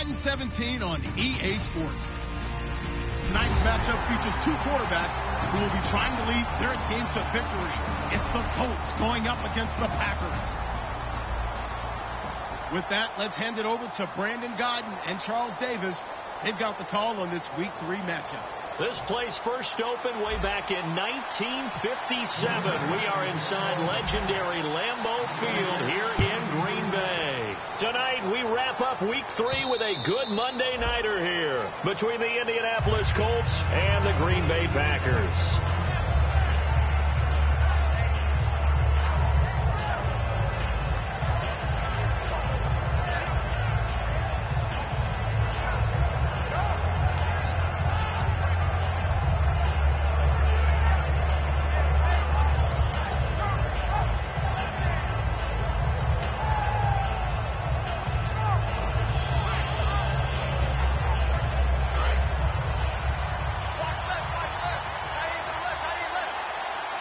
Madden 17 on EA Sports. Tonight's matchup features two quarterbacks who will be trying to lead their team to victory. It's the Colts going up against the Packers. With that, let's hand it over to Brandon Godden and Charles Davis. They've got the call on this Week 3 matchup. This place first opened way back in 1957. We are inside legendary Lambeau Field here in Green Bay. Tonight, we wrap up Week 3 with a good Monday nighter here between the Indianapolis Colts and the Green Bay Packers.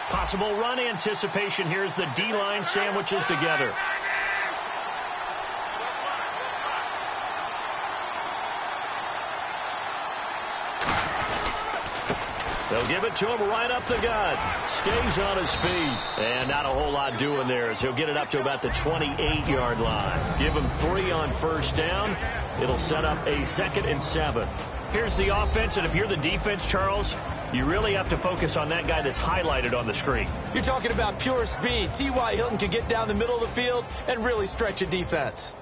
Possible run anticipation. Here's the D-line sandwiches together. They'll give it to him right up the gut. Stays on his feet. And not a whole lot doing there as he'll get it up to about the 28-yard line. Give him 3 on first down. It'll set up a 2nd and 7. Here's the offense, and if you're the defense, Charles, you really have to focus on that guy that's highlighted on the screen. You're talking about pure speed. T.Y. Hilton can get down the middle of the field and really stretch a defense.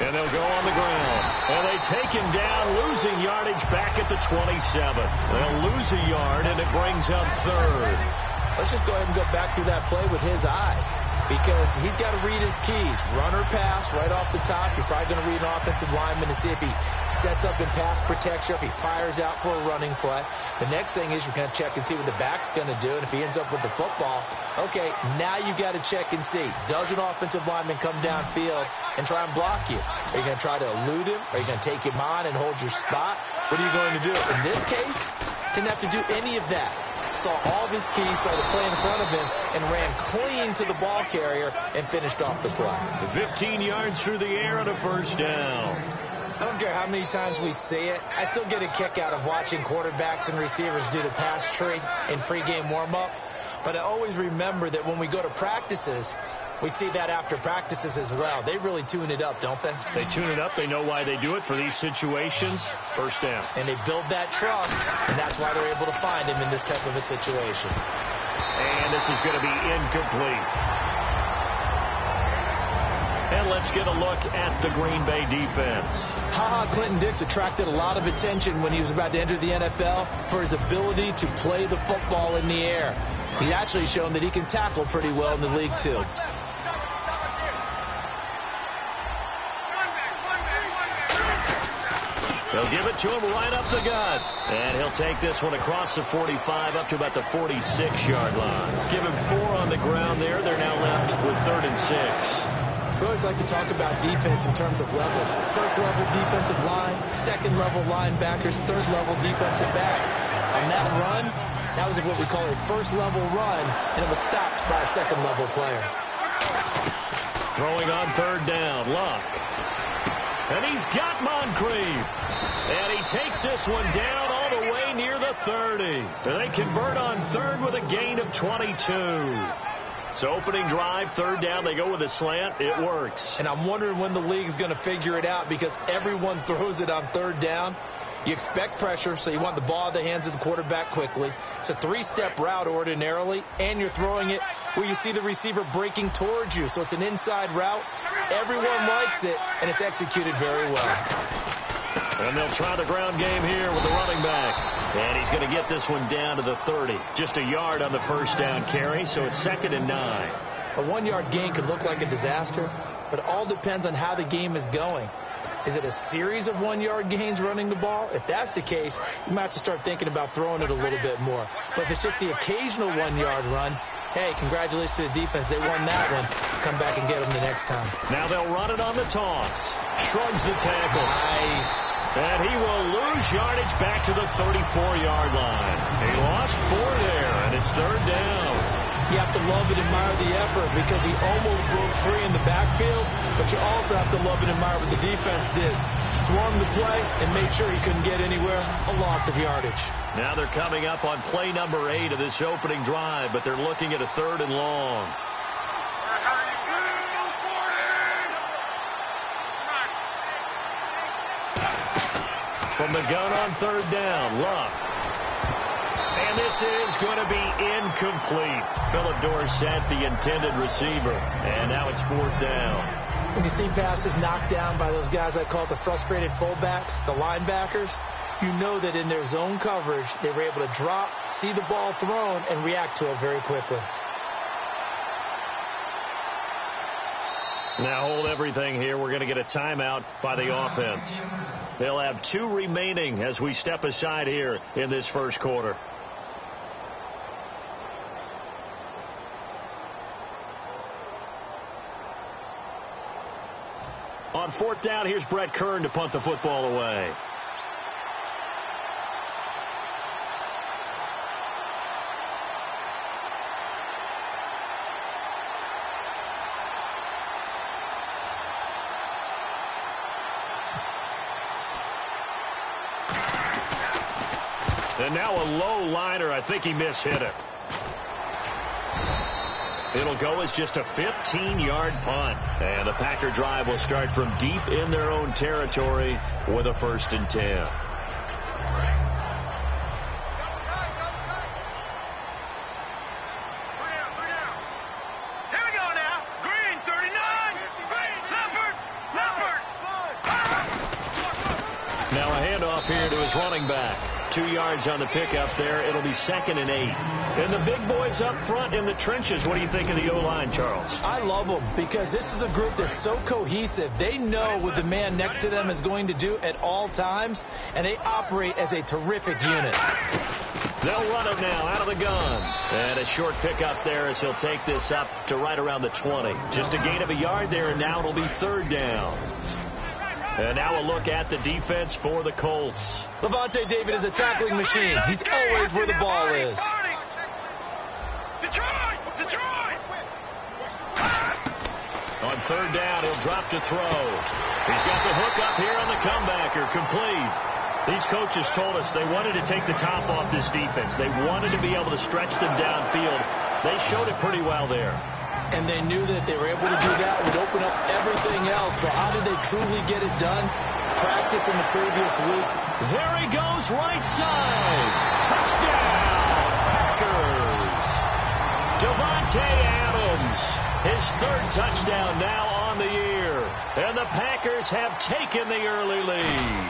And they'll go on the ground. And they take him down, losing yardage back at the 27. They'll lose a yard, and it brings up 3rd. Let's just go ahead and go back through that play with his eyes, because he's got to read his keys. Run or pass right off the top. You're probably going to read an offensive lineman to see if he sets up in pass protection, if he fires out for a running play. The next thing is you're going to check and see what the back's going to do, and if he ends up with the football, okay, now you got to check and see. Does an offensive lineman come downfield and try and block you? Are you going to try to elude him? Are you going to take him on and hold your spot? What are you going to do? In this case, didn't have to do any of that. Saw all of his keys, saw the play in front of him, and ran clean to the ball carrier and finished off the play. 15 yards through the air and a first down. I don't care how many times we see it. I still get a kick out of watching quarterbacks and receivers do the pass tree in pregame warm-up. But I always remember that when we go to practices, we see that after practices as well. They really tune it up, don't they? They tune it up. They know why they do it for these situations. First down. And they build that trust, and that's why they're able to find him in this type of a situation. And this is going to be incomplete. And let's get a look at the Green Bay defense. Clinton Dix attracted a lot of attention when he was about to enter the NFL for his ability to play the football in the air. He's actually shown that he can tackle pretty well in the league, too. They'll give it to him right up the gut. And he'll take this one across the 45 up to about the 46-yard line. Give him 4 on the ground there. They're now left with 3rd and 6. We always like to talk about defense in terms of levels. First level defensive line, second level linebackers, third level defensive backs. On that run, that was what we call a first level run, and it was stopped by a second level player. Throwing on 3rd down, Luck. And he's got Moncrief. And he takes this one down all the way near the 30. They convert on 3rd with a gain of 22. So opening drive, 3rd down, they go with a slant. It works. And I'm wondering when the league is going to figure it out, because everyone throws it on 3rd down. You expect pressure, so you want the ball in the hands of the quarterback quickly. It's a 3-step route ordinarily, and you're throwing it where you see the receiver breaking towards you. So it's an inside route. Everyone likes it, and it's executed very well. And they'll try the ground game here with the running back. And he's going to get this one down to the 30. Just a yard on the first down carry, so it's 2nd and 9. A 1-yard gain could look like a disaster, but it all depends on how the game is going. Is it a series of 1-yard gains running the ball? If that's the case, you might have to start thinking about throwing it a little bit more. But if it's just the occasional 1-yard run, hey, congratulations to the defense. They won that one. Come back and get them the next time. Now they'll run it on the toss. Shrugs the tackle. Nice. And he will lose yardage back to the 34-yard line. He lost 4 there, and it's 3rd down. You have to love and admire the effort because he almost broke free in the backfield, but you also have to love and admire what the defense did. Swarmed the play and made sure he couldn't get anywhere. A loss of yardage. Now they're coming up on play number 8 of this opening drive, but they're looking at a 3rd and long. From the gun on 3rd down, Luck. And this is going to be incomplete. Philip Dorsett, the intended receiver. And now it's 4th down. When you see passes knocked down by those guys I call the frustrated fullbacks, the linebackers, you know that in their zone coverage, they were able to drop, see the ball thrown, and react to it very quickly. Now hold everything here. We're going to get a timeout by the offense. They'll have 2 remaining as we step aside here in this first quarter. On 4th down, here's Brett Kern to punt the football away. And now a low liner. I think he mishit it. It'll go as just a 15-yard punt. And the Packer drive will start from deep in their own territory with a 1st and 10. Here we go now. Green, 39. Leopard. Now a handoff here to his running back. 2 yards on the pickup there. It'll be 2nd and 8. And the big boys up front in the trenches. What do you think of the O-line, Charles? I love them because this is a group that's so cohesive. They know what the man next to them is going to do at all times, and they operate as a terrific unit. They'll run it now out of the gun. And a short pickup there as he'll take this up to right around the 20. Just a gain of a yard there, and now it'll be 3rd down. And now a look at the defense for the Colts. Levante David is a tackling machine. He's always where the ball is. Detroit! On 3rd down, he'll drop to throw. He's got the hook up here on the comebacker, complete. These coaches told us they wanted to take the top off this defense. They wanted to be able to stretch them downfield. They showed it pretty well there. And they knew that if they were able to do that, it would open up everything else. But how did they truly get it done? Practice in the previous week. There he goes, right side. Touchdown, Packers. Devontae Adams, his 3rd touchdown now on the year. And the Packers have taken the early lead.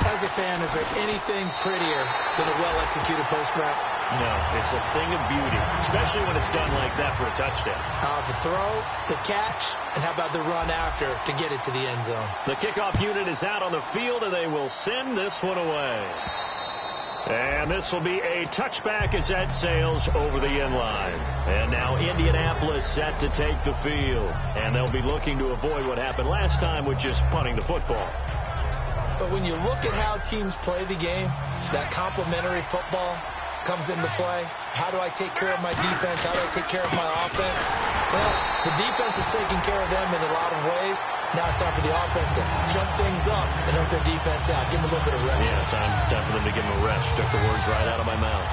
As a fan, is there anything prettier than a well-executed post route? No, it's a thing of beauty, especially when it's done like that for a touchdown. The throw, the catch, and how about the run after to get it to the end zone? The kickoff unit is out on the field, and they will send this one away. And this will be a touchback as that sails over the end line. And now Indianapolis set to take the field. And they'll be looking to avoid what happened last time with just punting the football. But when you look at how teams play the game, that complementary football comes into play. How do I take care of my defense? How do I take care of my offense? Well, the defense is taking care of them in a lot of ways. Now it's time for the offense to jump things up and help their defense out. Give them a little bit of rest. Yeah, it's time for them to give them a rest. Took the words right out of my mouth.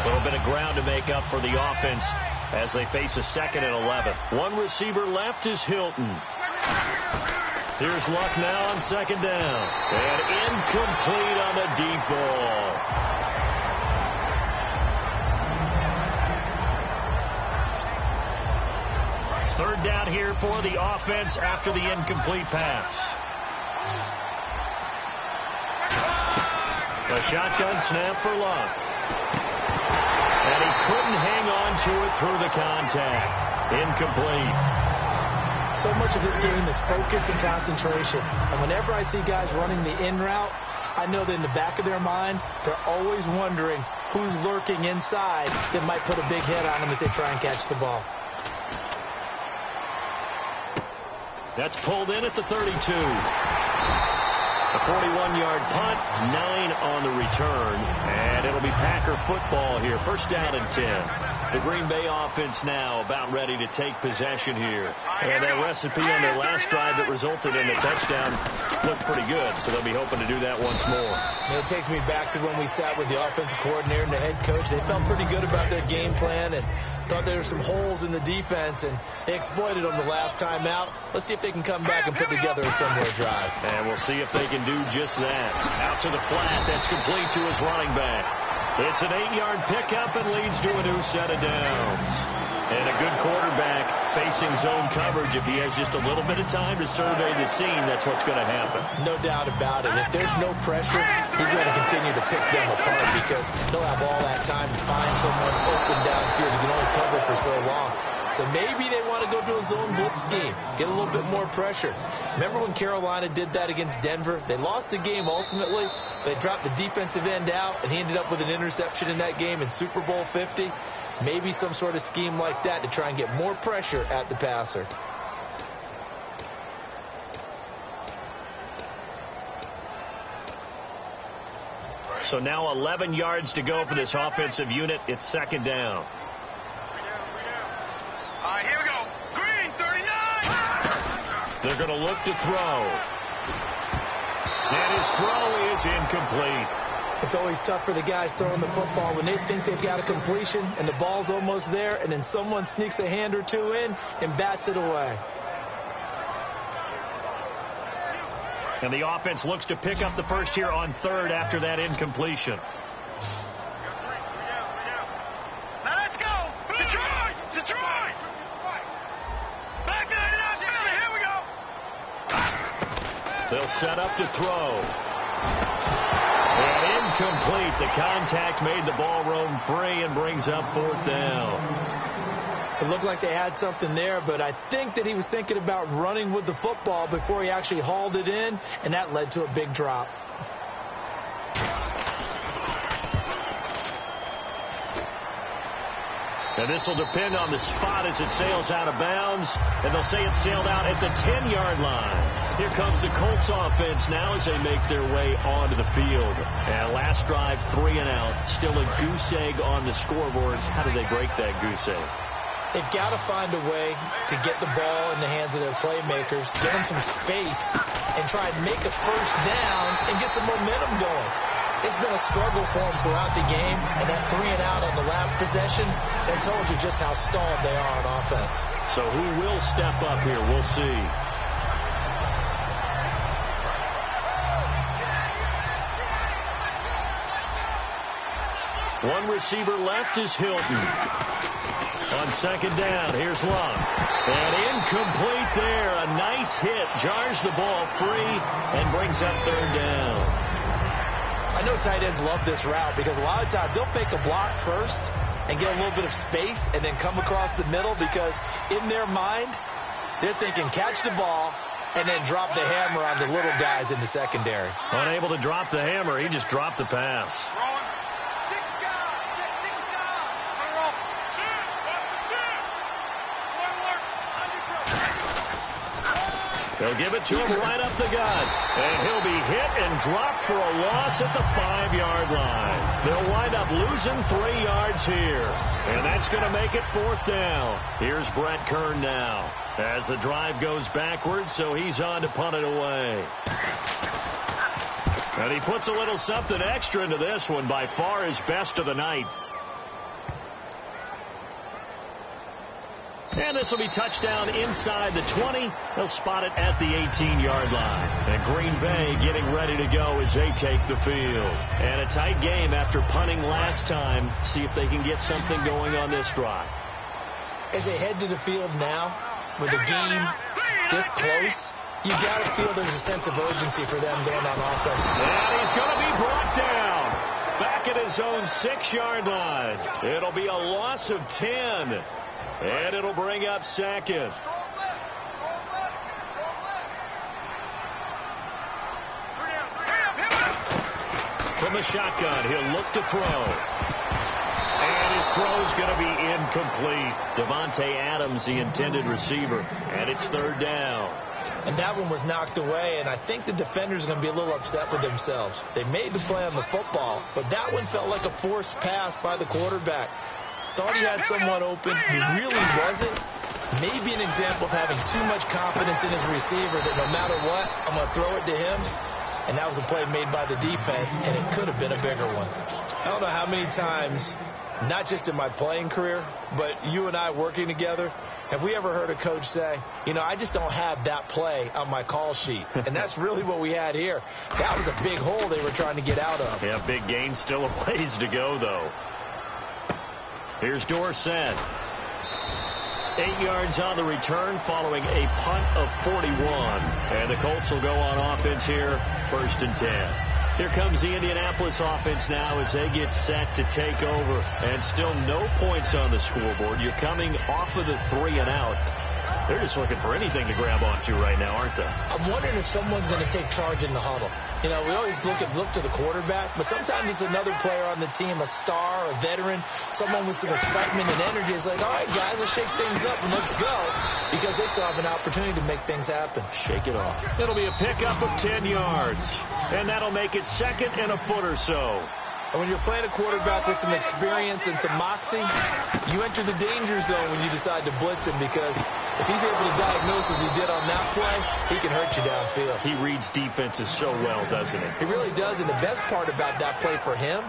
A little bit of ground to make up for the offense as they face a 2nd and 11. One receiver left is Hilton. Here's Luck now on 2nd down. And incomplete on the deep ball. Third down here for the offense after the incomplete pass. A The shotgun snap for Luck. And he couldn't hang on to it through the contact. Incomplete. So much of this game is focus and concentration. And whenever I see guys running the in route, I know that in the back of their mind, they're always wondering who's lurking inside that might put a big hit on them as they try and catch the ball. That's pulled in at the 32. A 41-yard punt, 9 on the return, and it'll be Packer football here. First down and 10. The Green Bay offense now about ready to take possession here. And that recipe on their last drive that resulted in a touchdown looked pretty good, so they'll be hoping to do that once more. It takes me back to when we sat with the offensive coordinator and the head coach. They felt pretty good about their game plan and thought there were some holes in the defense, and they exploited them the last time out. Let's see if they can come back and put together a similar drive. And we'll see if they can do just that. Out to the flat. That's complete to his running back. It's an 8-yard pickup and leads to a new set of downs. And a good quarterback facing zone coverage. If he has just a little bit of time to survey the scene, that's what's going to happen. No doubt about it. If there's no pressure, he's going to continue to pick them apart because he'll have all that time to find someone open downfield. He can only cover for so long. So maybe they want to go to a zone blitz scheme, get a little bit more pressure. Remember when Carolina did that against Denver? They lost the game ultimately. They dropped the defensive end out, and he ended up with an interception in that game in Super Bowl 50. Maybe some sort of scheme like that to try and get more pressure at the passer. So now 11 yards to go for this offensive unit. It's second down. Here we go. Green, 39. They're going to look to throw. And his throw is incomplete. It's always tough for the guys throwing the football when they think they've got a completion and the ball's almost there, and then someone sneaks a hand or two in and bats it away. And the offense looks to pick up the first here on third after that incompletion. Now let's go. Detroit. Detroit. Back to the here we go. They'll set up to throw. And incomplete. The contact made the ball roam free and brings up fourth down. It looked like they had something there, but I think that he was thinking about running with the football before he actually hauled it in, and that led to a big drop. And this will depend on the spot as it sails out of bounds, and they'll say it sailed out at the 10-yard line. Here comes the Colts offense now as they make their way onto the field. And last drive, 3 and out. Still a goose egg on the scoreboard. How do they break that goose egg? They've got to find a way to get the ball in the hands of their playmakers, give them some space, and try and make a first down and get some momentum going. It's been a struggle for them throughout the game, and that 3 and out on the last possession, that told you just how stalled they are on offense. So who will step up here? We'll see. One receiver left is Hilton. On second down, here's Luck. And incomplete there. A nice hit. Jars the ball free and brings up third down. I know tight ends love this route because a lot of times they'll fake a block first and get a little bit of space and then come across the middle because in their mind, they're thinking catch the ball and then drop the hammer on the little guys in the secondary. Unable to drop the hammer, he just dropped the pass. They'll give it to him right up the gut. And he'll be hit and dropped for a loss at the 5-yard line. They'll wind up losing 3 yards here. And that's going to make it fourth down. Here's Brett Kern now as the drive goes backwards, so he's on to punt it away. And he puts a little something extra into this one, by far his best of the night. And this will be touchdown inside the 20. They'll spot it at the 18-yard line. And Green Bay getting ready to go as they take the field. And a tight game after punting last time. See if they can get something going on this drive. As they head to the field now, with the game this close, you got to feel there's a sense of urgency for them going on offense. And he's going to be brought down. back at his own 6-yard line. It'll be a loss of 10, and it'll bring up second. From the shotgun, he'll look to throw. And his throw's going to be incomplete. Devontae Adams, the intended receiver, and it's 3rd down. And that one was knocked away, and I think the defenders are going to be a little upset with themselves. They made the play on the football, but that one felt like a forced pass by the quarterback. Thought he had someone open. He really wasn't. Maybe an example of having too much confidence in his receiver that no matter what, I'm going to throw it to him. And that was a play made by the defense, and it could have been a bigger one. I don't know how many times, not just in my playing career, but you and I working together, have we ever heard a coach say, you know, I just don't have that play on my call sheet. And that's really what we had here. That was a big hole they were trying to get out of. Yeah, big gain, still a ways to go, though. Here's Dorsett. 8 yards on the return following a punt of 41. And the Colts will go on offense here, 1st and 10. Here comes the Indianapolis offense now as they get set to take over. And still no points on the scoreboard. You're coming off of the 3 and out. They're just looking for anything to grab onto right now, aren't they? I'm wondering if someone's going to take charge in the huddle. You know, we always look to the quarterback, but sometimes it's another player on the team, a star, a veteran, someone with some excitement and energy. It's like, all right, guys, let's shake things up and let's go, because they still have an opportunity to make things happen. Shake it off. It'll be a pickup of 10 yards, and that'll make it 2nd and a foot or so. And when you're playing a quarterback with some experience and some moxie, you enter the danger zone when you decide to blitz him, because if he's able to diagnose as he did on that play, he can hurt you downfield. He reads defenses so well, doesn't he? He really does, and the best part about that play for him,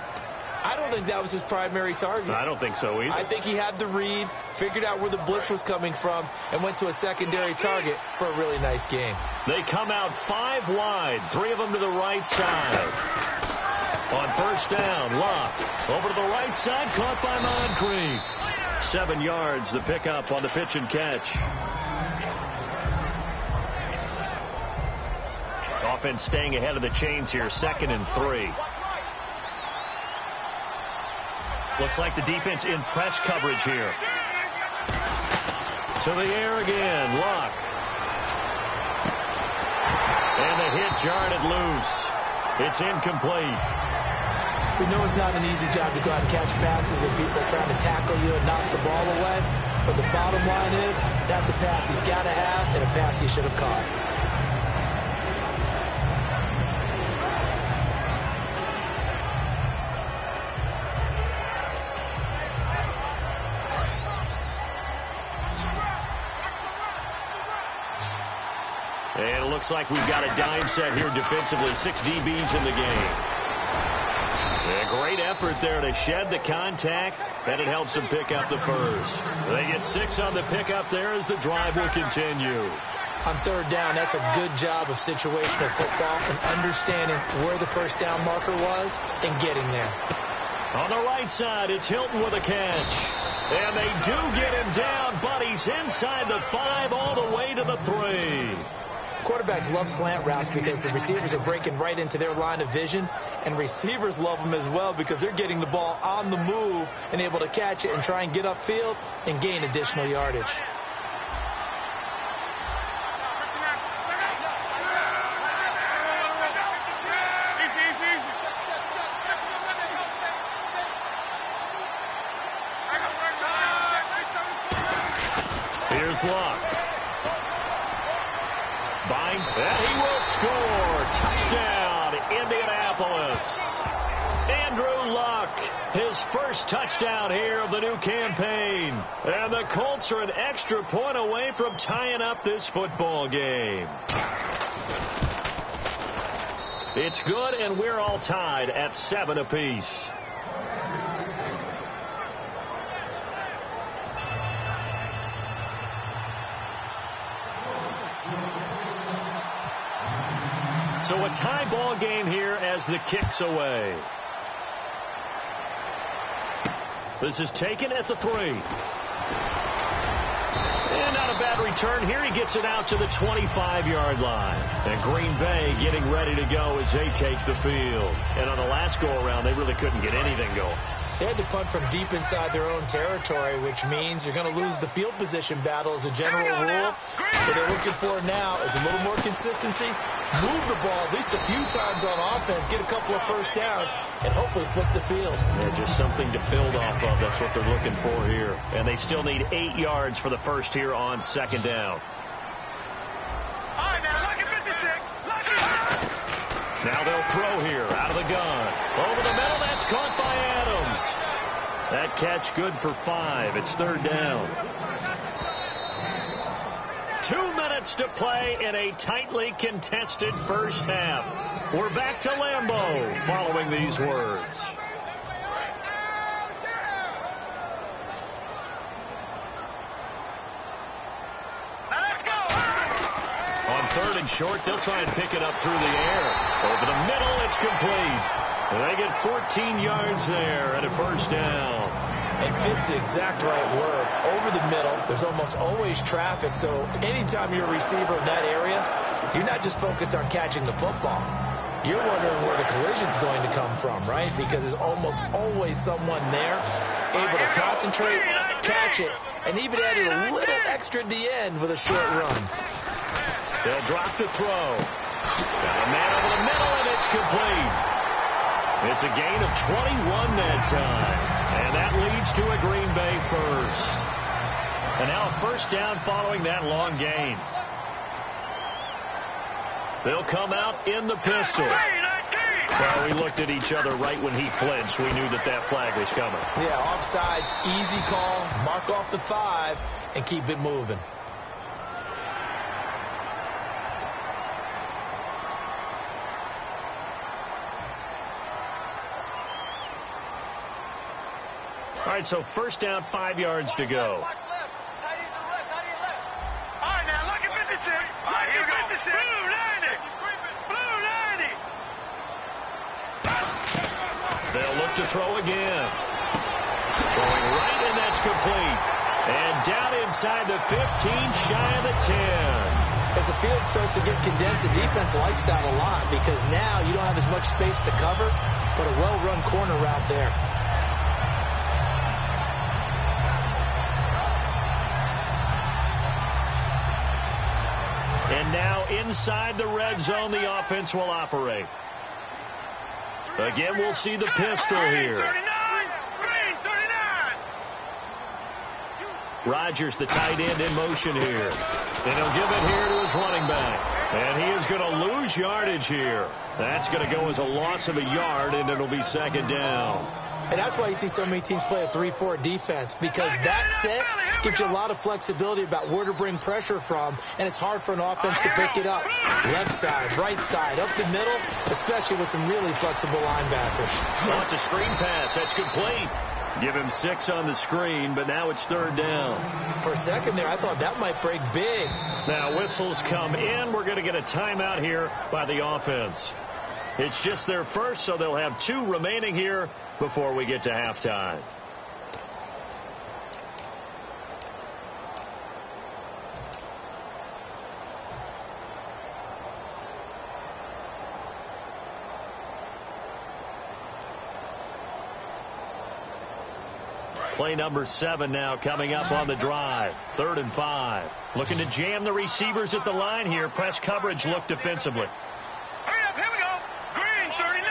I don't think that was his primary target. I don't think so either. I think he had the read, figured out where the blitz was coming from, and went to a secondary target for a really nice game. They come out 5 wide, 3 of them to the right side. On 1st down, Luck over to the right side, caught by Moncrief. 7 yards, the pickup on the pitch and catch. Offense staying ahead of the chains here, 2nd and 3. Looks like the defense in press coverage here. To the air again, Luck. And the hit jarred it loose. It's incomplete. We know it's not an easy job to go out and catch passes when people are trying to tackle you and knock the ball away. But the bottom line is, that's a pass he's got to have and a pass he should have caught. And it looks like we've got a dime set here defensively. 6 DBs in the game. A great effort there to shed the contact, and it helps them pick up the first. They get 6 on the pickup there as the drive will continue. On 3rd down, that's a good job of situational football and understanding where the first down marker was and getting there. On the right side, it's Hilton with a catch. And they do get him down, but he's inside the 5 all the way to the 3. Quarterbacks love slant routes because the receivers are breaking right into their line of vision, and receivers love them as well because they're getting the ball on the move and able to catch it and try and get upfield and gain additional yardage. Here's Luck. And he will score. Touchdown, Indianapolis. Andrew Luck, his first touchdown here of the new campaign. And the Colts are an extra point away from tying up this football game. It's good, and we're all tied at 7 apiece. So a tie ball game here as the kick's away. This is taken at the 3. And not a bad return here. He gets it out to the 25-yard line. And Green Bay getting ready to go as they take the field. And on the last go-around, they really couldn't get anything going. They had to punt from deep inside their own territory, which means you're going to lose the field position battle as a general rule. What they're looking for now is a little more consistency, move the ball at least a few times on offense, get a couple of first downs, and hopefully flip the field. Yeah, just something to build off of. That's what they're looking for here. And they still need 8 yards for the first here on second down. All right, now, lucky 56. Lucky. Now they'll throw here out of the gun. Over the middle, that's caught by Adams. That catch good for 5. It's third down. 2 minutes to play in a tightly contested first half. We're back to Lambeau following these words. Now let's go. On third and short, they'll try and pick it up through the air. Over the middle, it's complete. And they get 14 yards there and a first down. And fits the exact right word. Over the middle, there's almost always traffic, so anytime you're a receiver in that area, you're not just focused on catching the football. You're wondering where the collision's going to come from, right? Because there's almost always someone there able to concentrate, catch it, and even added a little extra at the end with a short run. They'll drop the throw. Got a man over the middle, and it's complete. It's a gain of 21 that time. And that leads to a Green Bay first. And now a first down following that long gain. They'll come out in the pistol. Well, we looked at each other right when he flinched. We knew that that flag was coming. Yeah, offsides, easy call, mark off the 5, and keep it moving. All right, so first down, 5 yards to go. All right, now, lucky 56. Lucky 56. Blue 90. Blue 90. They'll look to throw again. Throwing right, and that's complete. And down inside the 15, shy of the 10. As the field starts to get condensed, the defense likes that a lot because now you don't have as much space to cover, but a well-run corner route there. And now inside the red zone, the offense will operate. Again, we'll see the pistol here. 39. Green 39. Rodgers, the tight end, in motion here. And he'll give it here to his running back. And he is going to lose yardage here. That's going to go as a loss of a yard, and it'll be second down. And that's why you see so many teams play a 3-4 defense, because that set gives you a lot of flexibility about where to bring pressure from, and it's hard for an offense to pick it up. Left side, right side, up the middle, especially with some really flexible linebackers. Oh, it's a screen pass. That's complete. Give him 6 on the screen, but now it's third down. For a second there, I thought that might break big. Now whistles come in. We're going to get a timeout here by the offense. It's just their first, so they'll have 2 remaining here before we get to halftime. Play number 7 now coming up on the drive. 3rd and 5. Looking to jam the receivers at the line here. Press coverage look defensively. Hurry up, here we go. Green 39.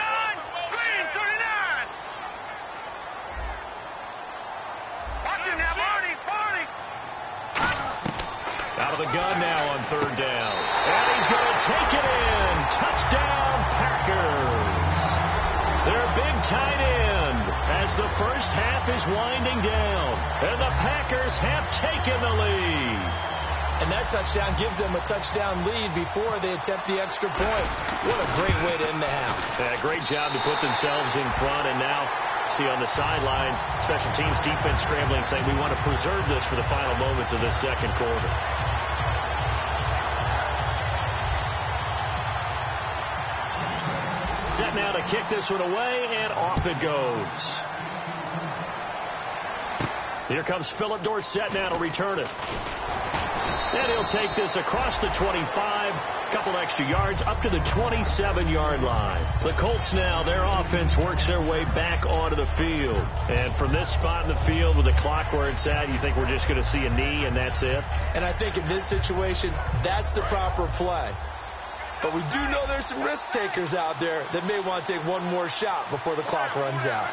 Green 39. Watch him now, Barney. Barney. Out of the gun now on 3rd down. And he's going to take it in. Touchdown, Packers. Their big tight end as the first half is winding down. And the Packers have taken the lead. And that touchdown gives them a touchdown lead before they attempt the extra point. What a great way to end the half. Yeah, great job to put themselves in front. And now, see on the sideline, special teams defense scrambling, saying we want to preserve this for the final moments of this second quarter. Set now to kick this one away, and off it goes. Here comes Philip Dorsett now to return it. And he'll take this across the 25, a couple extra yards, up to the 27-yard line. The Colts now, their offense works their way back onto the field. And from this spot in the field with the clock where it's at, you think we're just going to see a knee and that's it? And I think in this situation, that's the proper play. But we do know there's some risk takers out there that may want to take one more shot before the clock runs out.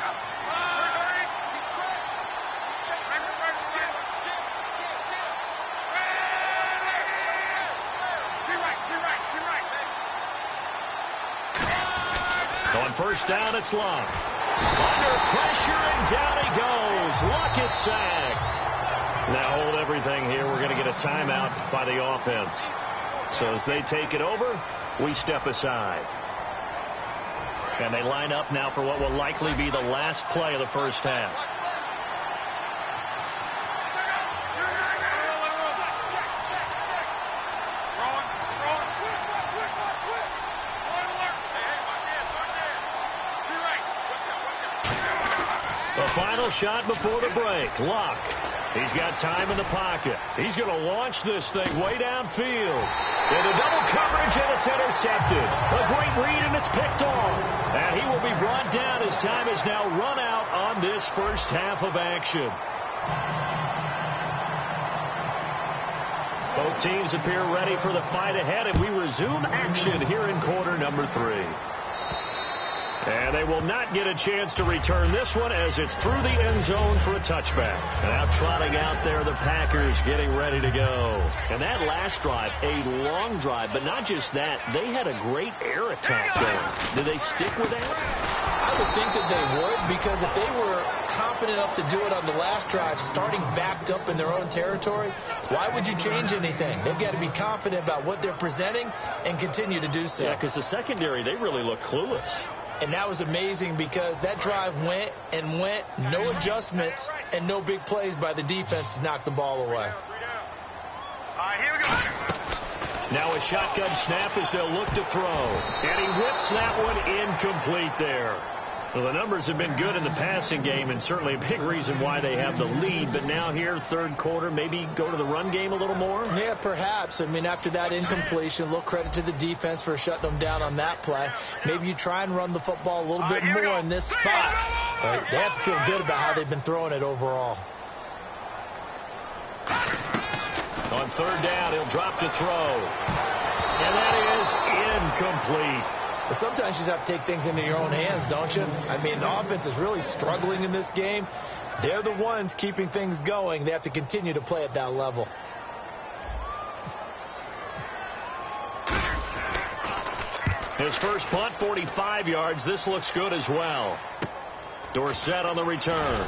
On first down, it's Luck. Under pressure, and down he goes. Luck is sacked. Now hold everything here. We're going to get a timeout by the offense. So as they take it over, we step aside. And they line up now for what will likely be the last play of the first half. The final shot before the break. Luck. He's got time in the pocket. He's going to launch this thing way downfield. Into double coverage, and it's intercepted. A great read, and it's picked off. And he will be brought down as time is now run out on this first half of action. Both teams appear ready for the fight ahead, and we resume action here in quarter number 3. And they will not get a chance to return this one as it's through the end zone for a touchback. Now trotting out there, the Packers getting ready to go. And that last drive, a long drive, but not just that. They had a great air attack going. Did they stick with that? I would think that they would, because if they were confident enough to do it on the last drive, starting backed up in their own territory, why would you change anything? They've got to be confident about what they're presenting and continue to do so. Yeah, because the secondary, they really look clueless. And that was amazing because that drive went and went, no adjustments and no big plays by the defense to knock the ball away. Here we go. Now a shotgun snap as they'll look to throw. And he whips that one incomplete there. Well, the numbers have been good in the passing game and certainly a big reason why they have the lead. But now here, third quarter, maybe go to the run game a little more? Yeah, perhaps. I mean, after that incompletion, a little credit to the defense for shutting them down on that play. Maybe you try and run the football a little bit more in this spot. But they have to feel good about how they've been throwing it overall. On third down, he'll drop to throw. And that is incomplete. But sometimes you just have to take things into your own hands, don't you? I mean, the offense is really struggling in this game. They're the ones keeping things going. They have to continue to play at that level. His first punt, 45 yards. This looks good as well. Dorsett on the return.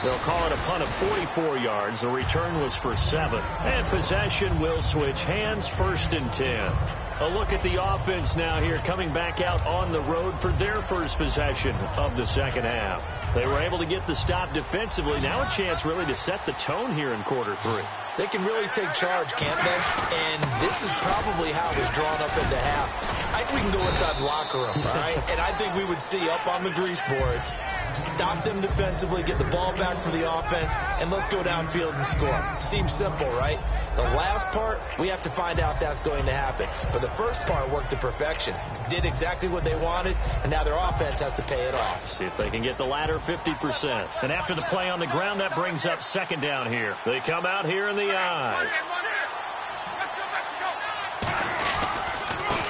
They'll call it a punt of 44 yards. The return was for 7. And possession will switch hands, 1st and 10. A look at the offense now here, coming back out on the road for their first possession of the second half. They were able to get the stop defensively. Now a chance really to set the tone here in quarter 3. They can really take charge, can't they? And this is probably how it was drawn up at the half. I think we can go inside the locker room, all right? And I think we would see up on the grease boards, stop them defensively, get the ball back for the offense, and let's go downfield and score. Seems simple, right? The last part, we have to find out if that's going to happen. But the first part worked to perfection. Did exactly what they wanted, and now their offense has to pay it off. See if they can get the latter 50%. And after the play on the ground, that brings up second down here. They come out here in the eye.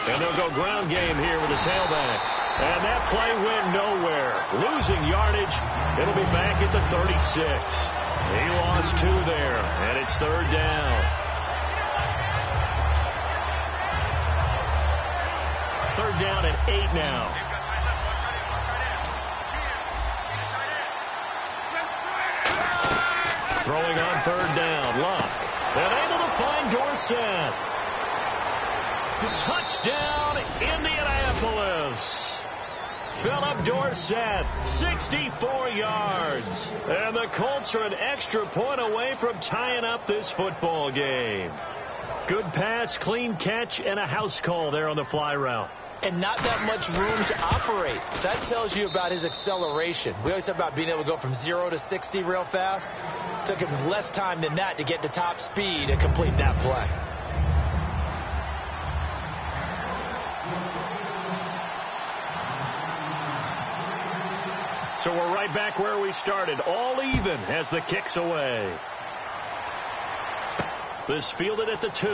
And they'll go ground game here with a tailback. And that play went nowhere. Losing yardage. It'll be back at the 36. He lost 2 there, and it's third down. Third down at 8 now. Throwing on third down, Luck. And able to find Dorsett. Touchdown, Indianapolis. Philip Dorsett, 64 yards. And the Colts are an extra point away from tying up this football game. Good pass, clean catch, and a house call there on the fly route. and not that much room to operate. So that tells you about his acceleration. We always talk about being able to go from 0 to 60 real fast. It took him less time than that to get to top speed and complete that play. So we're right back where we started, all even as the kick's away. This fielded at the 2.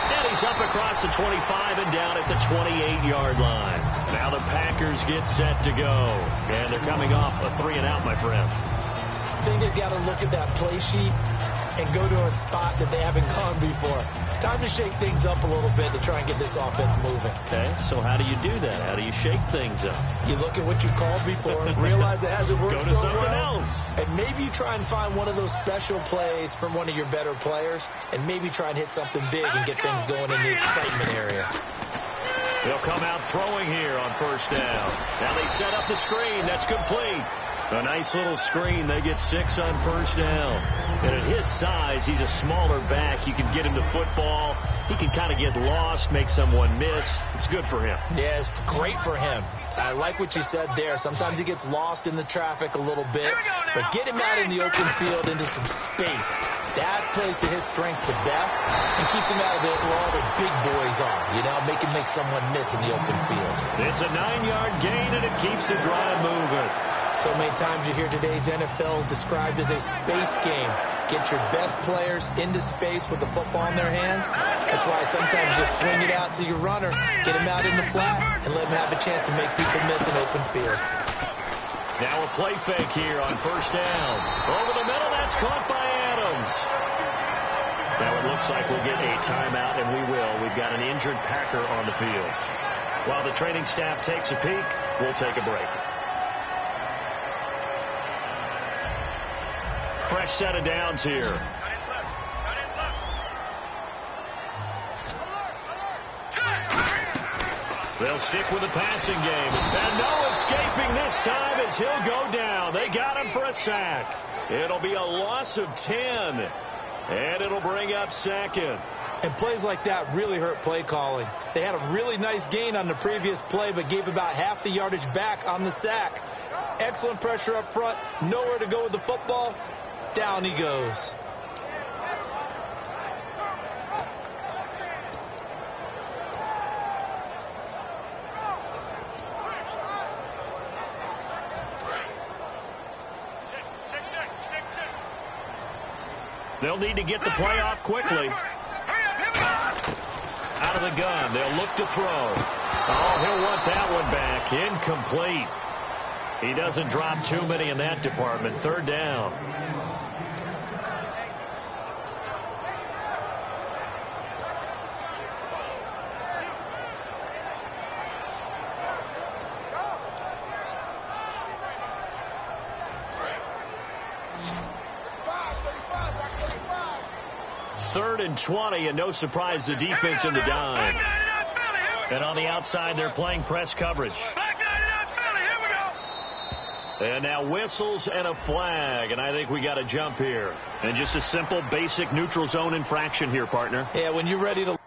And he's up across the 25 and down at the 28-yard line. Now the Packers get set to go. And they're coming off a 3-and-out, my friend. I think they've got to look at that play sheet and go to a spot that they haven't gone before. Time to shake things up a little bit to try and get this offense moving. Okay, so how do you do that? How do you shake things up? You look at what you called before, realize it hasn't worked so well. Go to something else. And maybe you try and find one of those special plays from one of your better players, and maybe try and hit something big and get things going in the excitement area. They'll come out throwing here on first down. Now they set up the screen. That's complete. A nice little screen. They get 6 on first down. And at his size, he's a smaller back. You can get him to football. He can kind of get lost, make someone miss. It's good for him. Yeah, it's great for him. I like what you said there. Sometimes he gets lost in the traffic a little bit. But get him out in the open field into some space. That plays to his strengths the best and keeps him out of it where all the big boys are. You know, make someone miss in the open field. It's a 9-yard gain, and it keeps the drive moving. So many times you hear today's NFL described as a space game. Get your best players into space with the football in their hands. That's why sometimes you swing it out to your runner, get him out in the flat, and let him have a chance to make people miss an open field. Now a play fake here on first down. Over the middle, that's caught by Adams. Now it looks like we'll get a timeout, and we will. We've got an injured Packer on the field. While the training staff takes a peek, we'll take a break. Fresh set of downs here. They'll stick with the passing game. And no escaping this time as he'll go down. They got him for a sack. It'll be a loss of 10. And it'll bring up second. And plays like that really hurt play calling. They had a really nice gain on the previous play, but gave about half the yardage back on the sack. Excellent pressure up front. Nowhere to go with the football. Down he goes. They'll need to get the play off quickly. Out of the gun. They'll look to throw. Oh, he'll want that one back. Incomplete. He doesn't drop too many in that department. 3rd down. Third and 20, and no surprise, the defense in the dime. And on the outside, they're playing press coverage. And now whistles and a flag, and I think we got a jump here. And just a simple, basic neutral zone infraction here, partner. Yeah, when you're ready to...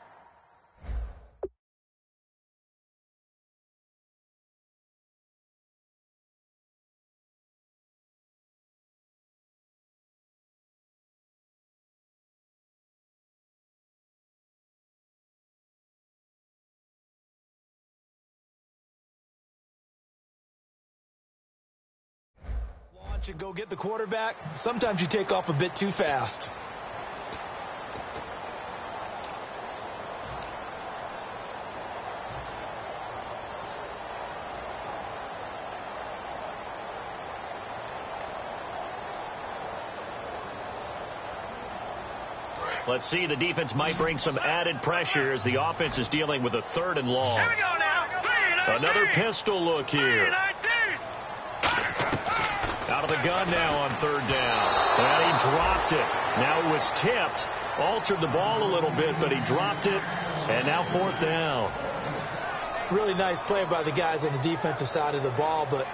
and go get the quarterback, sometimes you take off a bit too fast. Let's see, the defense might bring some added pressure as the offense is dealing with a 3rd and long. Another pistol look here. Out of the gun now on 3rd down. And he dropped it. Now it was tipped. Altered the ball a little bit, but he dropped it. And now 4th down. Really nice play by the guys on the defensive side of the ball, but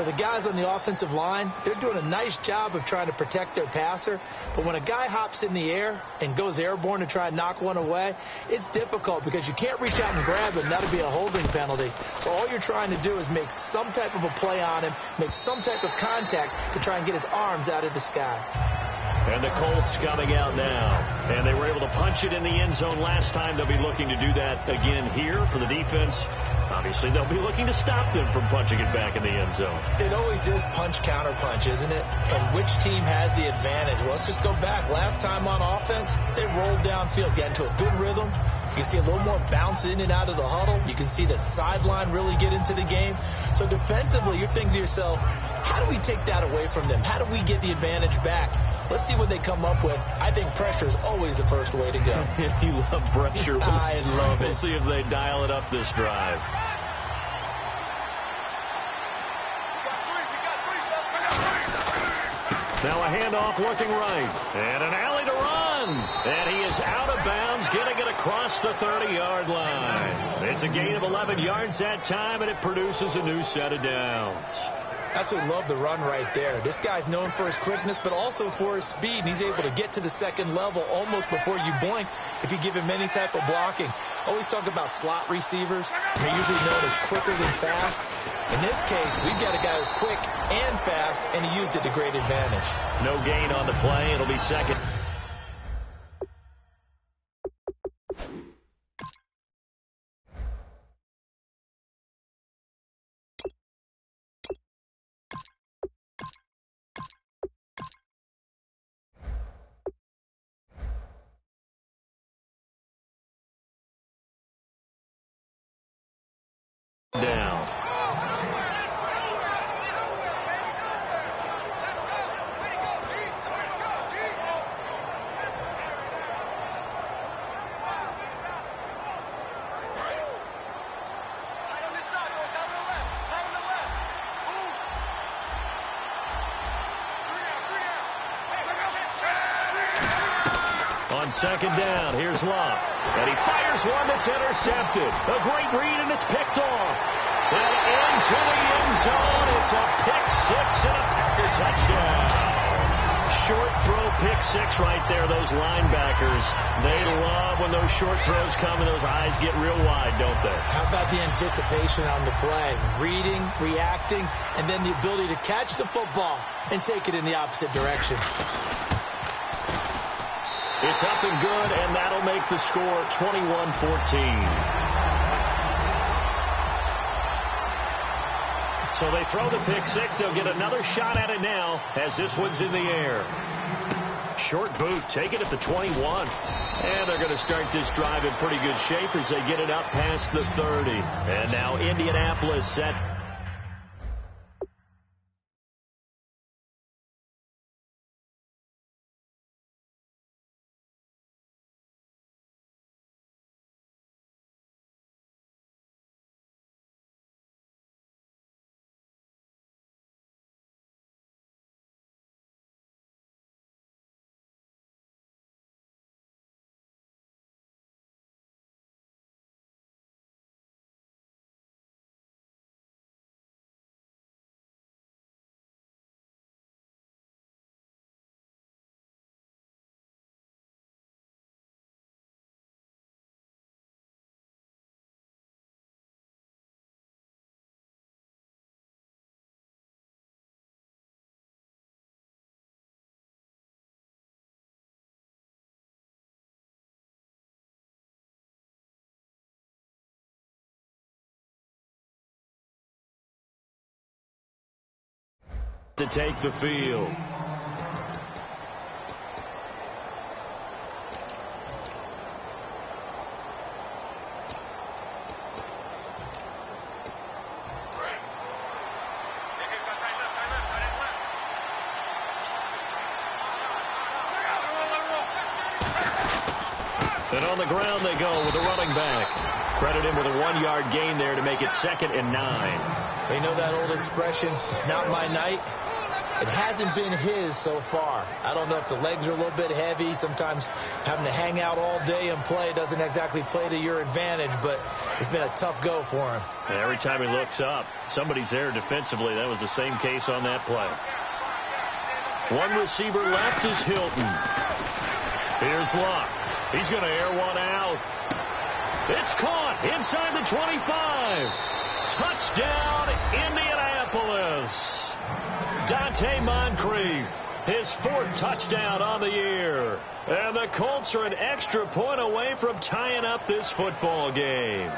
for the guys on the offensive line, they're doing a nice job of trying to protect their passer. But when a guy hops in the air and goes airborne to try and knock one away, it's difficult because you can't reach out and grab him. That'll be a holding penalty. So all you're trying to do is make some type of a play on him, make some type of contact to try and get his arms out of the sky. And the Colts coming out now. And they were able to punch it in the end zone last time. They'll be looking to do that again here for the defense. Obviously, they'll be looking to stop them from punching it back in the end zone. It always is punch-counter-punch, isn't it? And which team has the advantage? Well, let's just go back. Last time on offense, they rolled downfield, got into a good rhythm. You can see a little more bounce in and out of the huddle. You can see the sideline really get into the game. So defensively, you're thinking to yourself, how do we take that away from them? How do we get the advantage back? Let's see what they come up with. I think pressure is always the first way to go. You love pressure. I love it. We'll see if they dial it up this drive. Now a handoff looking right. And an alley to run. And he is out of bounds, getting it across the 30-yard line. It's a gain of 11 yards that time, and it produces a new set of downs. Absolutely love the run right there. This guy's known for his quickness, but also for his speed. And he's able to get to the second level almost before you blink if you give him any type of blocking. Always talk about slot receivers. They're usually known as quicker than fast. In this case, we've got a guy who's quick and fast, and he used it to great advantage. No gain on the play. It'll be second. Down. On second down, here's Love. And he fires one that's intercepted. A great read, and it's picked off. And into the end zone. It's a pick six and a Packer touchdown. Short throw pick six right there. Those linebackers, they love when those short throws come and those eyes get real wide, don't they? How about the anticipation on the play? Reading, reacting, and then the ability to catch the football and take it in the opposite direction. It's up and good, and that'll make the score 21-14. So they throw the pick six. They'll get another shot at it now as this one's in the air. Short boot, take it at the 21. And they're going to start this drive in pretty good shape as they get it up past the 30. And now Indianapolis set. To take the field. And on the ground they go with a running back. Credit him with a 1-yard gain there to make it 2nd and 9. They know that old expression, it's not my night. It hasn't been his so far. I don't know if the legs are a little bit heavy. Sometimes having to hang out all day and play doesn't exactly play to your advantage, but it's been a tough go for him. And every time he looks up, somebody's there defensively. That was the same case on that play. One receiver left is Hilton. Here's Luck. He's going to air one out. It's caught inside the 25. Touchdown, Indianapolis. Dante Moncrief, his 4th touchdown on the year. And the Colts are an extra point away from tying up this football game.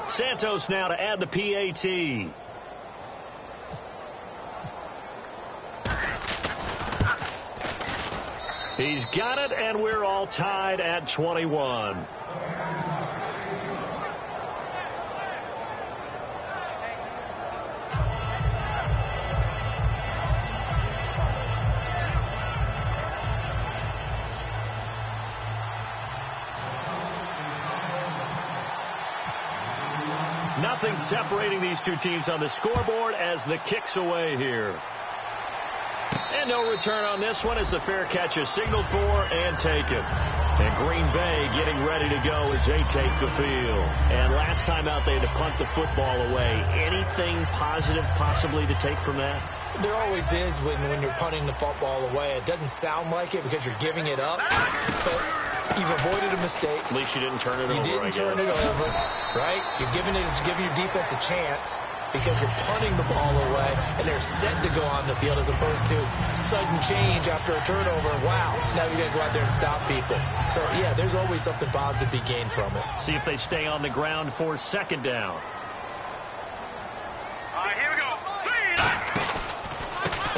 Santos now to add the PAT. He's got it, and we're all tied at 21. Nothing separating these two teams on the scoreboard as the kick's away here. And no return on this one as the fair catch is signaled for and taken. And Green Bay getting ready to go as they take the field. And last time out they had to punt the football away. Anything positive possibly to take from that? There always is when you're punting the football away. It doesn't sound like it because you're giving it up, but you've avoided a mistake. At least you didn't turn it over. You didn't turn it over, right? You're giving your defense a chance because you're punting the ball away and they're set to go on the field as opposed to sudden change after a turnover. Wow, now you got to go out there and stop people. So, yeah, there's always something positive to be gained from it. See if they stay on the ground for 2nd down. All right, here we go.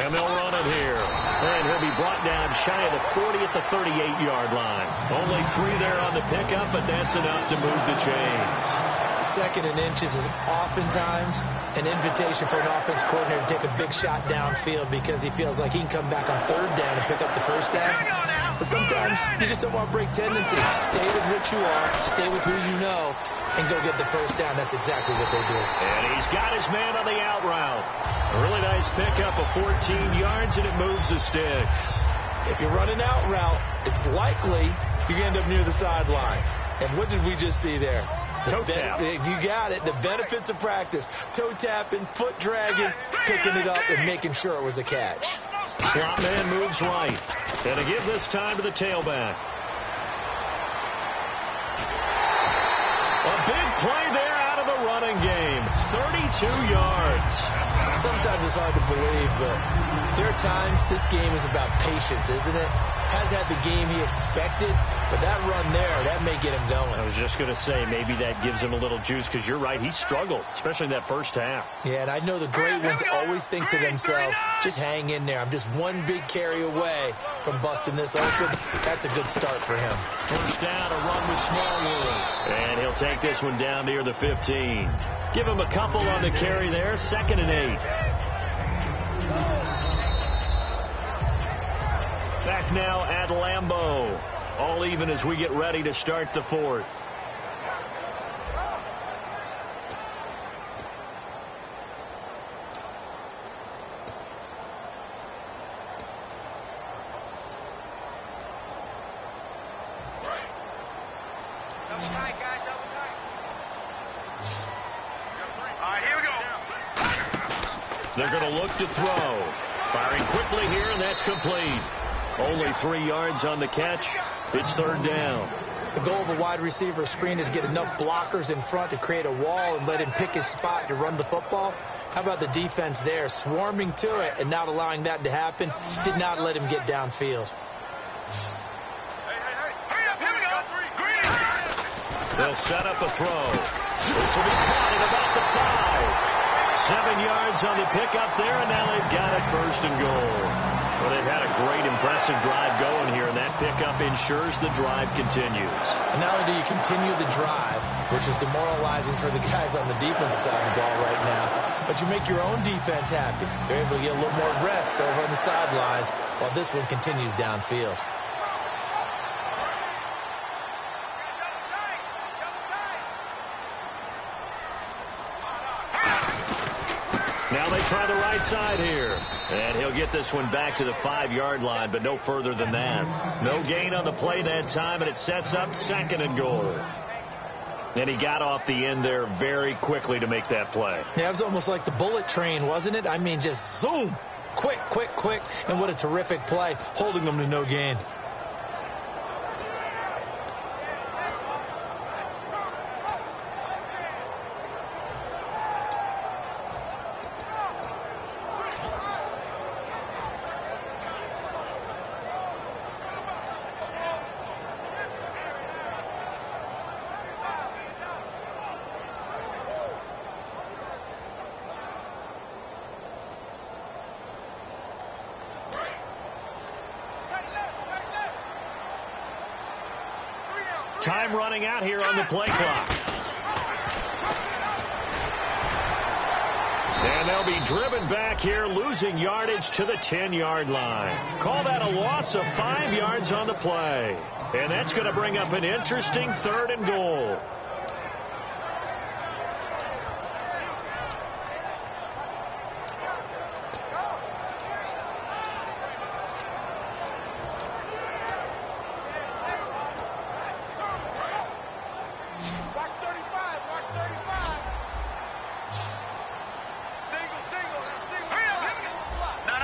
And they'll run it here. And he'll be brought down shy of the 40 at the 38-yard line. Only 3 there on the pickup, but that's enough to move the chains. 2nd and inches is oftentimes an invitation for an offense coordinator to take a big shot downfield because he feels like he can come back on 3rd down and pick up the 1st down. But sometimes you just don't want to break tendencies. Stay with what you are, stay with who you know, and go get the 1st down. That's exactly what they do. And he's got his man on the out route. A really nice pickup of 14 yards, and it moves the sticks. If you run an out route, it's likely you're going to end up near the sideline. And what did we just see there? Toe tap. You got it. The benefits of practice. Toe tapping, foot dragging, picking it up, and making sure it was a catch. Slot man moves right. And to give this time to the tailback. A big play there out of the running game. 32 yards. Sometimes it's hard to believe, but there are times this game is about patience, isn't it? Has had the game he expected, but that run there, that may get him going. I was just going to say, maybe that gives him a little juice, because you're right, he struggled, especially in that first half. Yeah, and I know the great ones always think to themselves, just hang in there. I'm just one big carry away from busting this open. That's a good start for him. First down, a run with Smallwood. And he'll take this one down near the 15. Give him a couple on the carry there, 2nd and 8. Back now at Lambeau. All even as we get ready to start the 4th. Double tight, guys, double tight. All right, here we go. They're going to look to throw. Firing quickly here, and that's complete. Only 3 yards on the catch. It's 3rd down. The goal of a wide receiver screen is get enough blockers in front to create a wall and let him pick his spot to run the football. How about the defense there, swarming to it and not allowing that to happen? Did not let him get downfield. Hurry up, here we go. They'll set up a throw. This will be caught at about the 5. 7 yards on the pickup there, and now they've got it 1st and goal. Well, they've had a great Impressive drive going here, and that pickup ensures the drive continues. And not only do you continue the drive, which is demoralizing for the guys on the defense side of the ball right now, but you make your own defense happy. They're able to get a little more rest over on the sidelines while this one continues downfield. Now they try the right side here. And he'll get this one back to the 5-yard line, but no further than that. No gain on the play that time, and it sets up 2nd and goal. And he got off the end there very quickly to make that play. Yeah, it was almost like the bullet train, wasn't it? I mean, just zoom. Quick, quick, quick. And what a terrific play, holding them to no gain. Time running out here on the play clock. And they'll be driven back here, losing yardage to the 10-yard line. Call that a loss of 5 yards on the play. And that's going to bring up an interesting 3rd and goal.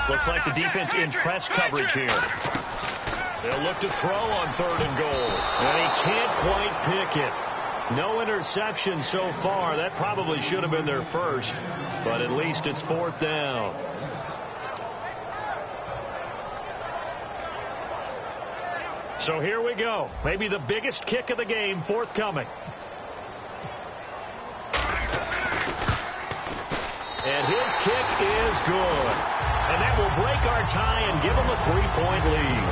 Looks like the defense in press coverage here. They'll look to throw on 3rd and goal. And he can't quite pick it. No interception so far. That probably should have been their first. But at least it's 4th down. So here we go. Maybe the biggest kick of the game forthcoming. And his kick is good. And that will break our tie and give them a 3-point lead.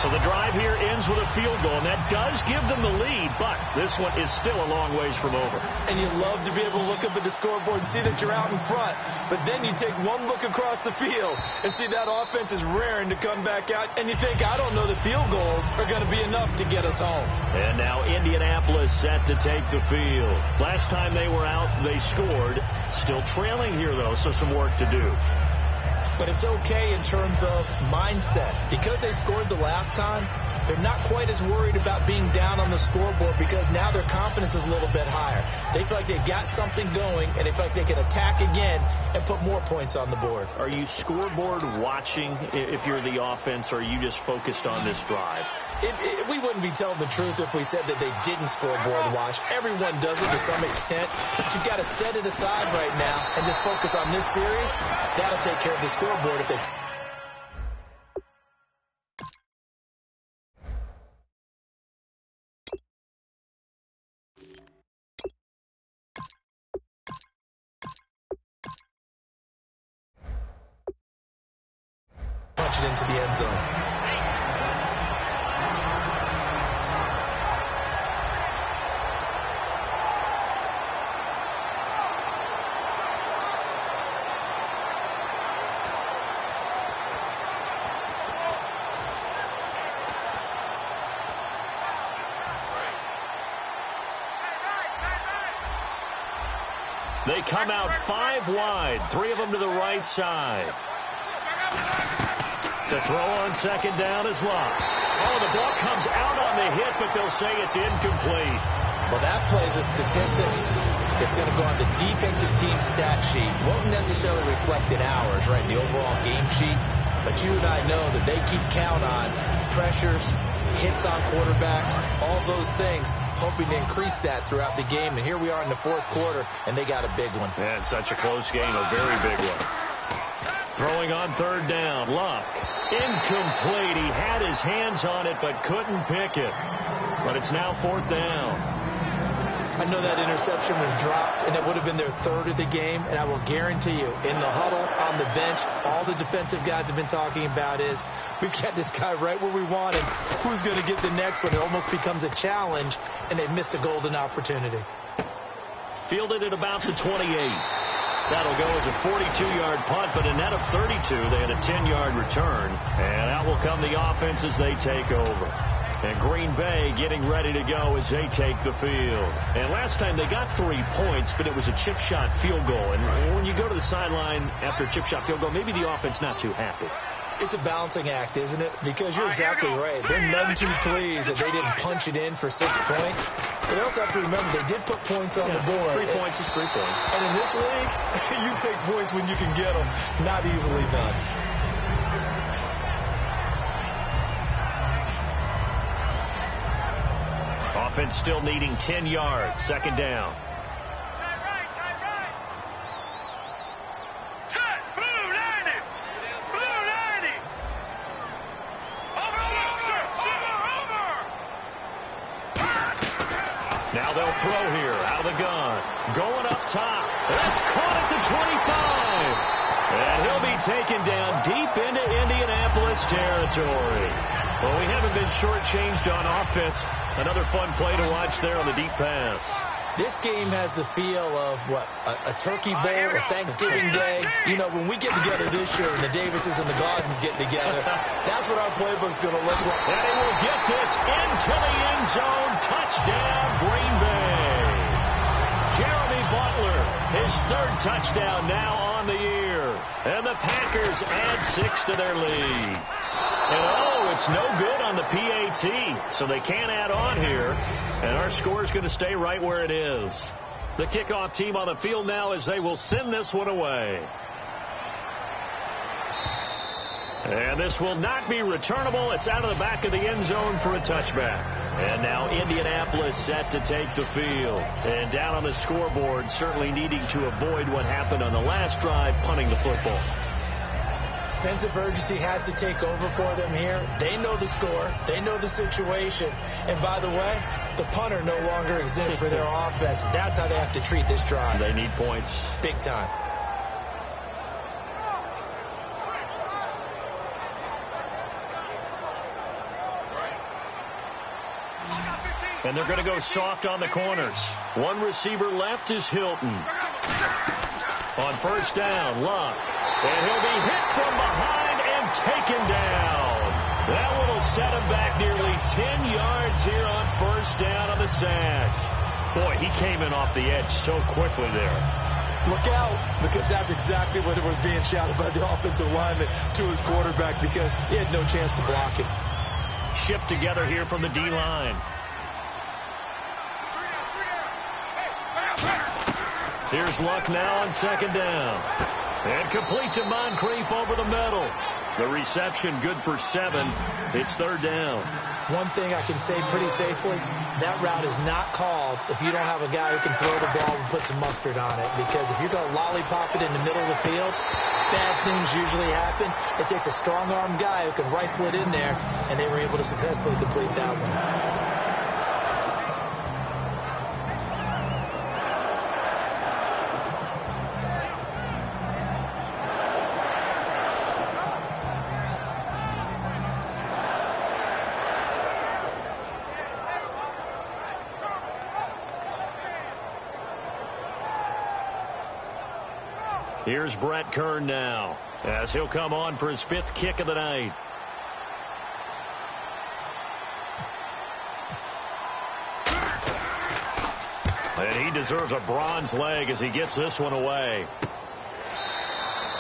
So the drive here ends with a field goal, and that does give them the lead, but this one is still a long ways from over. And you love to be able to look up at the scoreboard and see that you're out in front, but then you take one look across the field and see that offense is raring to come back out, and you think, I don't know, the field goals are going to be enough to get us home. And now Indianapolis set to take the field. Last time they were out, they scored. Still trailing here, though, so some work to do. But it's okay in terms of mindset. Because they scored the last time, they're not quite as worried about being down on the scoreboard because now their confidence is a little bit higher. They feel like they've got something going, and they feel like they can attack again and put more points on the board. Are you scoreboard watching if you're the offense, or are you just focused on this drive? We wouldn't be telling the truth if we said that they didn't scoreboard watch. Everyone does it to some extent, but you've got to set it aside right now and just focus on this series. That'll take care of the scoreboard if they... punch it into the end zone. They come out 5 wide, 3 of them to the right side. The throw on 2nd down is Locke. Oh, the ball comes out on the hit, but they'll say it's incomplete. Well, that plays a statistic. It's going to go on the defensive team stat sheet. Won't necessarily reflect in ours, right, the overall game sheet. But you and I know that they keep count on pressures, hits on quarterbacks, all those things, hoping to increase that throughout the game. And here we are in the 4th quarter, and they got a big one. And such a close game, a very big one. Throwing on 3rd down, Luck. Incomplete. He had his hands on it, but couldn't pick it. But it's now 4th down. I know that interception was dropped, and it would have been their third of the game, and I will guarantee you, in the huddle, on the bench, all the defensive guys have been talking about is, we've got this guy right where we want him. Who's going to get the next one? It almost becomes a challenge, and they've missed a golden opportunity. Fielded at about the 28. That'll go as a 42-yard punt, but a net of 32. They had a 10-yard return, and out will come the offense as they take over. And Green Bay getting ready to go as they take the field. And last time they got 3 points, but it was a chip shot field goal. And when you go to the sideline after a chip shot field goal, maybe the offense not too happy. It's a balancing act, isn't it? Because you're exactly right. They're none too pleased that they didn't punch it in for 6 points. But they also have to remember they did put points on the board. 3 points is 3 points. And in this league, you take points when you can get them. Not easily done. Offense still needing 10 yards. Second down. Now they'll throw here out of the gun. Going up top. That's caught at the 25. And he'll be taken down deep into Indianapolis territory. Well, we haven't been shortchanged on offense. Another fun play to watch there on the deep pass. This game has the feel of, what, a turkey bowl, a Thanksgiving Day. You know, when we get together this year and the Davises and the Gardens get together, that's what our playbook's going to look like. And he will get this into the end zone. Touchdown, Green Bay. Jeremy Butler, his third touchdown now on the year. And the Packers add 6 to their lead. And, oh, it's no good on the PAT, so they can't add on here. And our score is going to stay right where it is. The kickoff team on the field now as they will send this one away. And this will not be returnable. It's out of the back of the end zone for a touchback. And now Indianapolis set to take the field. And down on the scoreboard, certainly needing to avoid what happened on the last drive, punting the football. Sense of urgency has to take over for them here. They know the score. They know the situation. And by the way, the punter no longer exists for their offense. That's how they have to treat this drive. They need points. Big time. And they're going to go soft on the corners. One receiver left is Hilton. On first down, Luck. And he'll be hit from behind and taken down. That one will set him back nearly 10 yards here on first down on the sack. Boy, he came in off the edge so quickly there. Look out, because that's exactly what it was being shouted by the offensive lineman to his quarterback, because he had no chance to block him. Shift together here from the D-line. Here's Luck now on second down. And complete to Moncrief over the middle. The reception good for 7. It's third down. One thing I can say pretty safely, that route is not called if you don't have a guy who can throw the ball and put some mustard on it. Because if you're going to lollipop it in the middle of the field, bad things usually happen. It takes a strong-armed guy who can rifle it in there, and they were able to successfully complete that one. Here's Brett Kern now as he'll come on for his 5th kick of the night. And he deserves a bronze leg as he gets this one away.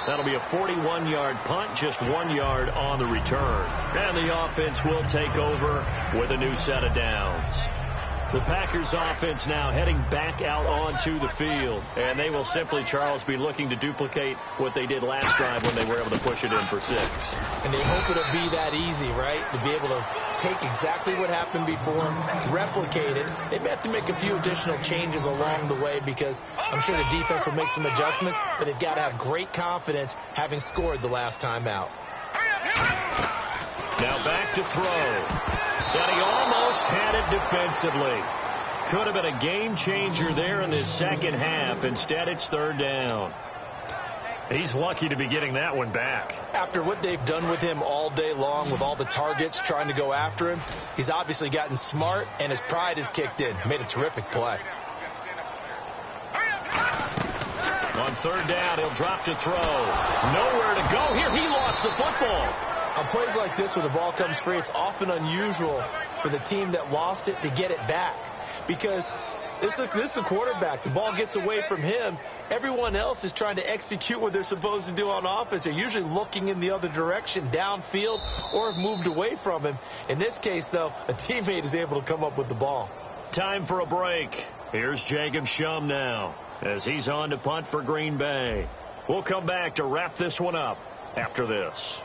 That'll be a 41-yard punt, just 1 yard on the return. And the offense will take over with a new set of downs. The Packers offense now heading back out onto the field. And they will simply, Charles, be looking to duplicate what they did last drive when they were able to push it in for 6. And they hope it'll be that easy, right? To be able to take exactly what happened before, replicate it. They may have to make a few additional changes along the way because I'm sure the defense will make some adjustments, but they've got to have great confidence having scored the last time out. Now back to throw. And he almost had it defensively. could have been a game changer there in this second half. Instead, it's third down. He's lucky to be getting that one back. After what they've done with him all day long, with all the targets trying to go after him, he's obviously gotten smart, and his pride has kicked in. Made a terrific play. On third down, he'll drop to throw. Nowhere to go here. He lost the football. On plays like this, when the ball comes free, it's often unusual for the team that lost it to get it back. Because this is the quarterback. The ball gets away from him. Everyone else is trying to execute what they're supposed to do on offense. They're usually looking in the other direction, downfield, or have moved away from him. In this case, though, a teammate is able to come up with the ball. Time for a break. Here's Jacob Shum now as he's on to punt for Green Bay. We'll come back to wrap this one up after this.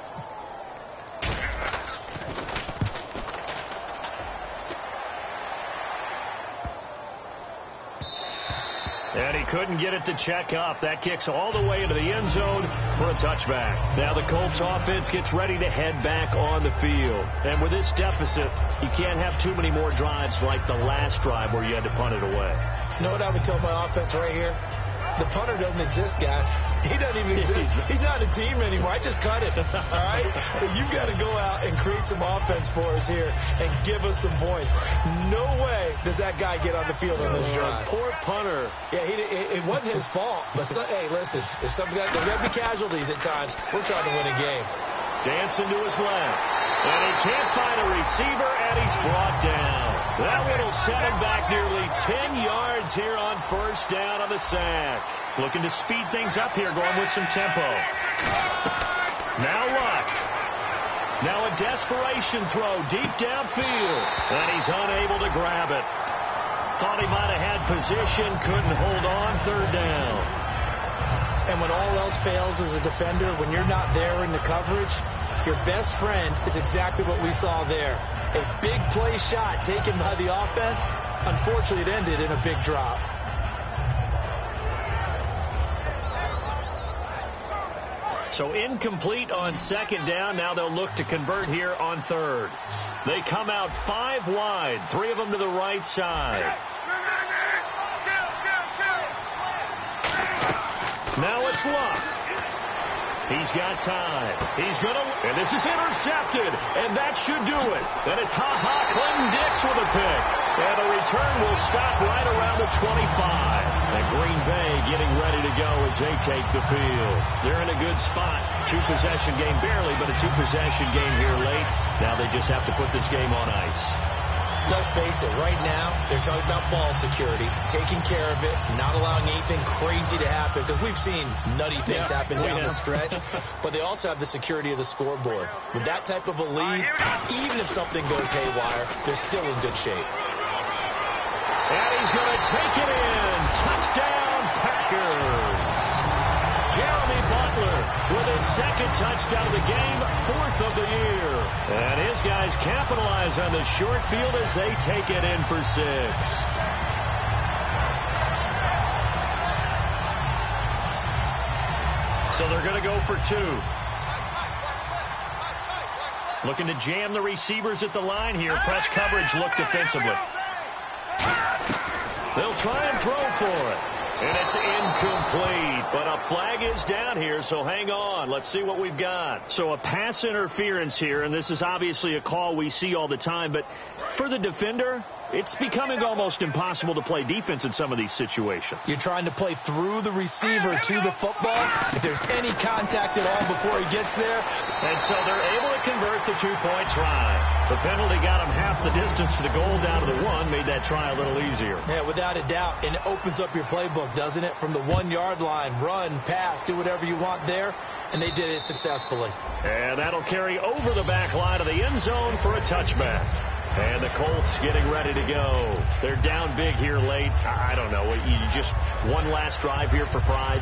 And he couldn't get it to check up. That kicks all the way into the end zone for a touchback. Now the Colts offense gets ready to head back on the field. And with this deficit, you can't have too many more drives like the last drive where you had to punt it away. You know what I would tell my offense right here? The punter doesn't exist, guys. He doesn't even exist. He's not a team anymore. I just cut it, all right? So you've got to go out and create some offense for us here and give us some points. No way does that guy get on the field on this drive. Poor punter. Yeah, it wasn't his fault. But, hey, listen, there's going to be casualties at times. We're trying to win a game. Dancing to his left. And he can't find a receiver, and he's brought down. That one will set him back nearly 10 yards here on first down on the sack. Looking to speed things up here, going with some tempo. Now Luck. Now a desperation throw deep downfield. And he's unable to grab it. Thought he might have had position, couldn't hold on, third down. And when all else fails as a defender, when you're not there in the coverage, your best friend is exactly what we saw there. A big play shot taken by the offense. Unfortunately, it ended in a big drop. So incomplete on second down. Now they'll look to convert here on third. They come out 5 wide, 3 of them to the right side. Now it's Luck. He's got time. He's going to, and this is intercepted, and that should do it. And it's Clinton Dix with a pick. And the return will stop right around the 25. And Green Bay getting ready to go as they take the field. They're in a good spot. 2-possession game, barely, but a 2-possession game here late. Now they just have to put this game on ice. Let's face it, right now, they're talking about ball security, taking care of it, not allowing anything crazy to happen, because we've seen nutty things happen down the stretch, but they also have the security of the scoreboard. With that type of a lead, even if something goes haywire, they're still in good shape. And he's going to take it in. Touchdown, Packers. Jeremy Butler with his second touchdown of the game, 4th of the year. And his guys capitalize on the short field as they take it in for 6. So they're going to go for 2. Looking to jam the receivers at the line here. Press coverage, look defensively. They'll try and throw for it. And it's incomplete, but a flag is down here, so hang on. Let's see what we've got. So a pass interference here, and this is obviously a call we see all the time, but for the defender, it's becoming almost impossible to play defense in some of these situations. You're trying to play through the receiver to the football. If there's any contact at all before he gets there. And so they're able to convert the 2-point try. The penalty got him half the distance to the goal down to the 1, made that try a little easier. Yeah, without a doubt. And it opens up your playbook, doesn't it? From the 1-yard line, run, pass, do whatever you want there. And they did it successfully. And that'll carry over the back line of the end zone for a touchback. And the Colts getting ready to go. They're down big here late. I don't know. You just one last drive here for pride.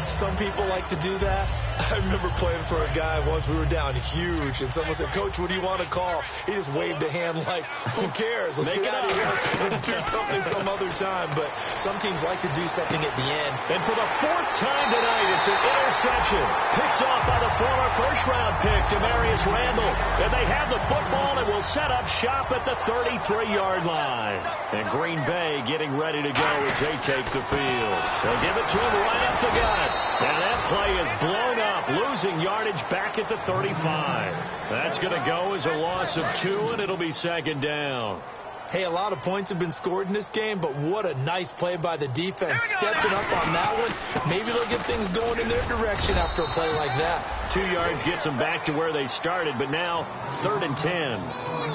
Some people like to do that. I remember playing for a guy once. We were down huge, and someone said, "Coach, what do you want to call?" He just waved a hand like, "Who cares? Let's get out of here and do something some other time." But some teams like to do something at the end. And for the fourth time tonight, it's an interception. Picked off by the former first-round pick, Demarius Randall. And they have the football and will set up shop at the 33-yard line. And Green Bay getting ready to go as they take the field. They'll give it to him right up the gut. And that play is blown up, losing yardage back at the 35. That's going to go as a loss of 2, and it'll be second down. Hey, a lot of points have been scored in this game, but what a nice play by the defense. Stepping up on that one. Maybe they'll get things going in their direction after a play like that. 2 yards gets them back to where they started, but now 3rd and 10.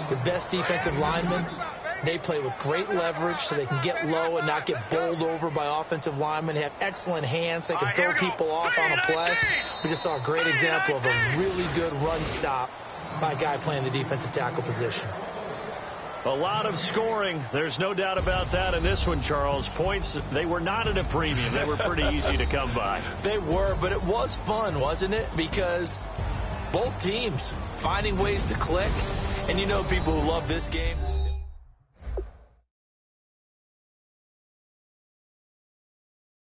The best defensive linemen, they play with great leverage so they can get low and not get bowled over by offensive linemen. They have excellent hands. They can throw people off on a play. We just saw a great example of a really good run stop by a guy playing the defensive tackle position. A lot of scoring. There's no doubt about that in this one, Charles. Points, they were not at a premium. They were pretty easy to come by. They were, but it was fun, wasn't it? Because both teams finding ways to click. And you know people who love this game.